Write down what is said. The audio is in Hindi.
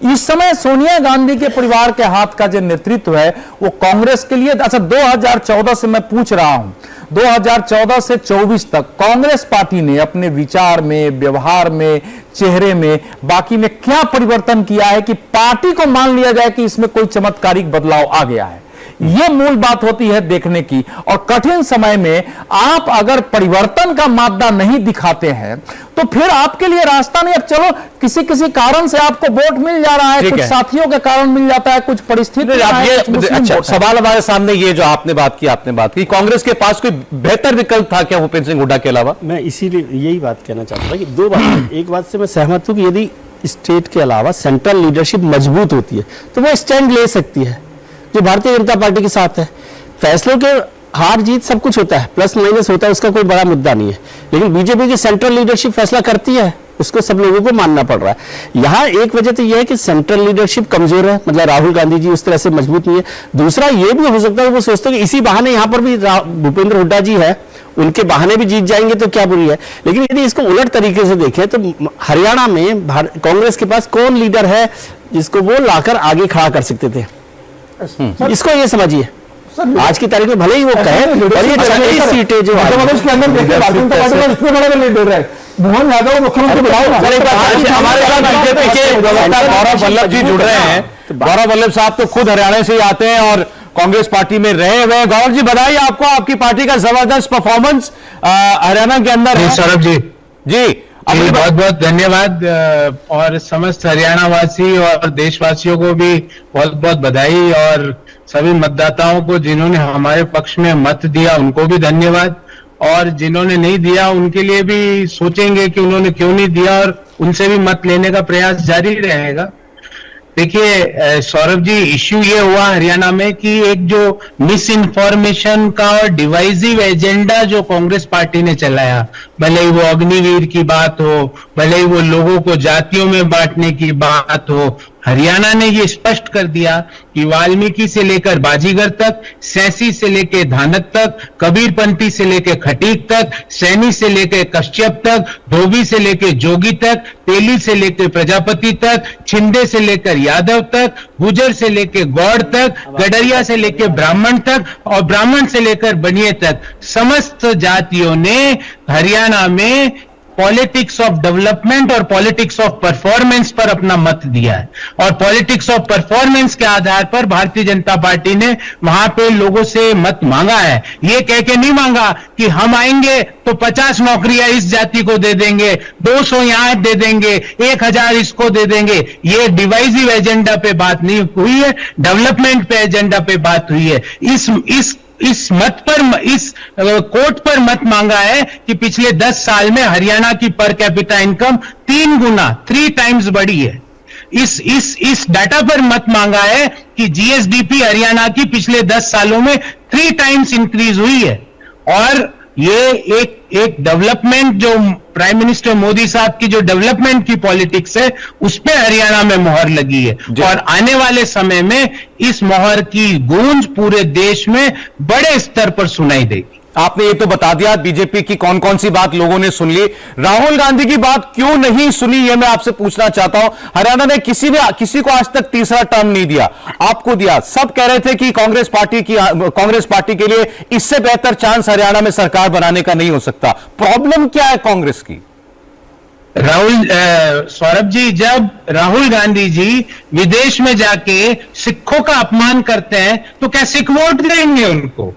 इस समय सोनिया गांधी के परिवार के हाथ का जो नेतृत्व है वो कांग्रेस के लिए, अच्छा 2014 से मैं पूछ रहा हूं, 2014 से 24 तक कांग्रेस पार्टी ने अपने विचार में, व्यवहार में, चेहरे में, बाकी में क्या परिवर्तन किया है कि पार्टी को मान लिया जाए कि इसमें कोई चमत्कारिक बदलाव आ गया है? यह मूल बात होती है देखने की। और कठिन समय में आप अगर परिवर्तन का मादा नहीं दिखाते हैं तो फिर आपके लिए रास्ता नहीं। अब चलो किसी किसी कारण से आपको वोट मिल जा रहा है, कुछ साथियों के कारण मिल जाता है, कुछ परिस्थिति। अच्छा, सवाल हमारे सामने ये जो आपने बात की कांग्रेस के पास कोई बेहतर विकल्प था क्या भूपेंद्र सिंह हुड्डा के अलावा? मैं इसीलिए यही बात कहना चाहता था कि दो बात, एक बात से मैं सहमत हूं कि यदि स्टेट के अलावा सेंट्रल लीडरशिप मजबूत होती है तो वो स्टैंड ले सकती है, जो भारतीय जनता पार्टी के साथ है। फैसलों के हार जीत सब कुछ होता है, प्लस माइनस होता है, उसका कोई बड़ा मुद्दा नहीं है, लेकिन बीजेपी की सेंट्रल लीडरशिप फैसला करती है, उसको सब लोगों को मानना पड़ रहा है। यहाँ एक वजह तो यह है कि सेंट्रल लीडरशिप कमजोर है, मतलब राहुल गांधी जी उस तरह से मजबूत नहीं है। दूसरा ये भी हो सकता है वो सोचते हैं कि इसी बहाने यहाँ पर भी भूपेंद्र हुड्डा जी है, उनके बहाने भी जीत जाएंगे तो क्या बुरी है। लेकिन यदि इसको उलट तरीके से देखें तो हरियाणा में कांग्रेस के पास कौन लीडर है जिसको वो लाकर आगे खड़ा कर सकते थे? इसको ये समझिए, आज की तारीख में भले ही वो कहे और ये 40 सीटें जो के अंदर देखिए भारतीय जनता पार्टी का इसमें बड़ा लीडर है, मोहन यादव मुख्यमंत्री बनाओ। हमारे साथ बीजेपी के गौरव वल्लभ जी जुड़ रहे हैं। गौरव वल्लभ साहब तो खुद हरियाणा से ही आते हैं और कांग्रेस पार्टी में रहे हुए। गौरव जी बताइए, आपको आपकी पार्टी का जबरदस्त परफॉर्मेंस हरियाणा के अंदर है। सौरभ जी जी बहुत बहुत धन्यवाद, और समस्त हरियाणा वासी और देशवासियों को भी बहुत बहुत बधाई, और सभी मतदाताओं को जिन्होंने हमारे पक्ष में मत दिया उनको भी धन्यवाद, और जिन्होंने नहीं दिया उनके लिए भी सोचेंगे कि उन्होंने क्यों नहीं दिया और उनसे भी मत लेने का प्रयास जारी रहेगा। देखिए सौरभ जी, इश्यू ये हुआ हरियाणा में कि एक जो मिस इन्फॉर्मेशन का और डिवाइसिव एजेंडा जो कांग्रेस पार्टी ने चलाया, भले ही वो अग्निवीर की बात हो, भले ही वो लोगों को जातियों में बांटने की बात हो, हरियाणा ने ये स्पष्ट कर दिया कि वाल्मीकि से लेकर बाजीगर तक, सैसी से लेकर धानक तक, कबीरपंथी से लेकर खटीक तक, सैनी से लेकर कश्यप तक, धोबी से लेकर जोगी तक, तेली से लेकर प्रजापति तक, छिंदे से लेकर यादव तक, गुजर से लेकर गौड़ तक, गडरिया से लेकर ब्राह्मण तक और ब्राह्मण से लेकर बनिए तक, समस्त जातियों ने हरियाणा में पॉलिटिक्स ऑफ डेवलपमेंट और पॉलिटिक्स ऑफ परफॉर्मेंस पर अपना मत दिया है। और पॉलिटिक्स ऑफ परफॉर्मेंस के आधार पर भारतीय जनता पार्टी ने वहां पे लोगों से मत मांगा है। ये कह के नहीं मांगा कि हम आएंगे तो 50 नौकरियां इस जाति को दे देंगे, 200 यहां दे देंगे, 1000 इसको दे देंगे। ये डिवाइसिव एजेंडा पे बात नहीं हुई है, डेवलपमेंट पे एजेंडा पे बात हुई है। इस मत पर, इस कोट पर मत मांगा है कि पिछले 10 साल में हरियाणा की पर कैपिटा इनकम 3 टाइम्स बढ़ी है। इस डाटा पर मत मांगा है कि जीएसडीपी हरियाणा की पिछले 10 सालों में 3 टाइम्स इंक्रीज हुई है। और ये एक डेवलपमेंट जो प्राइम मिनिस्टर मोदी साहब की जो डेवलपमेंट की पॉलिटिक्स है उस पे हरियाणा में मोहर लगी है, और आने वाले समय में इस मोहर की गूंज पूरे देश में बड़े स्तर पर सुनाई देगी। आपने ये तो बता दिया बीजेपी की कौन कौन सी बात लोगों ने सुन ली, राहुल गांधी की बात क्यों नहीं सुनी ये मैं आपसे पूछना चाहता हूं। हरियाणा ने किसी को आज तक तीसरा टर्म नहीं दिया, आपको दिया। सब कह रहे थे कि कांग्रेस पार्टी के लिए इससे बेहतर चांस हरियाणा में सरकार बनाने का नहीं हो सकता। प्रॉब्लम क्या है कांग्रेस की? सौरभ जी, जब राहुल गांधी जी विदेश में जाके सिखों का अपमान करते हैं तो क्या सिख वोट देंगे उनको?